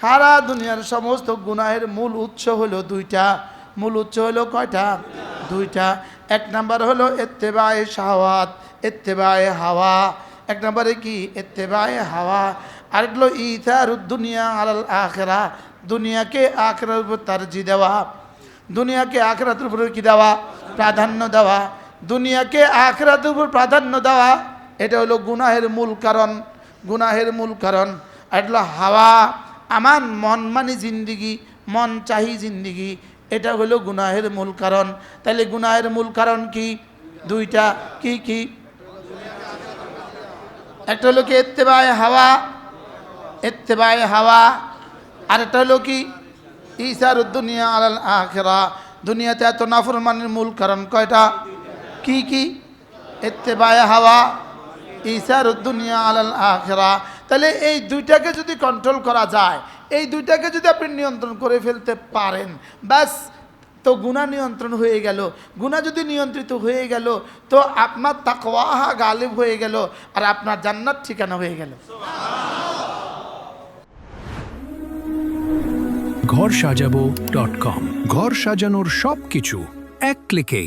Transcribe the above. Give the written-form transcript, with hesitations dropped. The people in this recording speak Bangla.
সারা দুনিয়ার সমস্ত গুনাহের মূল উৎস হলো দুইটা। মূল উৎস হলো কয়টা? দুইটা। এক নাম্বার হলো ইত্তেবায়ে শাহওয়াত, ইত্তেবায়ে হাওয়া। এক নম্বরে কি? ইত্তেবায়ে হাওয়া। আর হলো ইথারুদ দুনিয়া আলাল আখিরা, দুনিয়াকে আখিরাতের উপর তারজিহ দেওয়া। দুনিয়াকে আখিরাতের উপর কি দেওয়া? প্রাধান্য দেওয়া। দুনিয়াকে আখিরাতের উপর প্রাধান্য দেওয়া, এটা হলো গুনাহের মূল কারণ। গুনাহের মূল কারণ। আর হলো হাওয়া, আমার মন মানে জিন্দিগি, মন চাহি জিন্দিগি, এটা হলো গুনাহের মূল কারণ। তাহলে গুনাহের মূল কারণ কি? দুইটা। কি কি? একটা হলো কি ইত্তেবায়ে হাওয়া, ইত্তেবায়ে হাওয়া। আর একটা হলো কি? ইসারুদ দুনিয়া আলাল আখিরা, দুনিয়াতে এত নাফরমানের মূল কারণ কয়টা? কি কি? ইত্তেবায়ে হাওয়া, ইসারুদ দুনিয়া আলাল আখিরা। তাহলে এই দুইটাকে যদি কন্ট্রোল করা যায়, এই দুইটাকে যদি আপনি নিয়ন্ত্রণ করে ফেলতে পারেন, ব্যাস, তো গুনাহ নিয়ন্ত্রণ হয়ে গেল। গুনাহ যদি নিয়ন্ত্রিত হয়ে গেল, তো আপনার তাকওয়া গালিব হয়ে গেল, আর আপনার জান্নাত ঠিকানা হয়ে গেল। ঘরসাজাবো.com, ঘর সাজানোর সবকিছু এক ক্লিকে।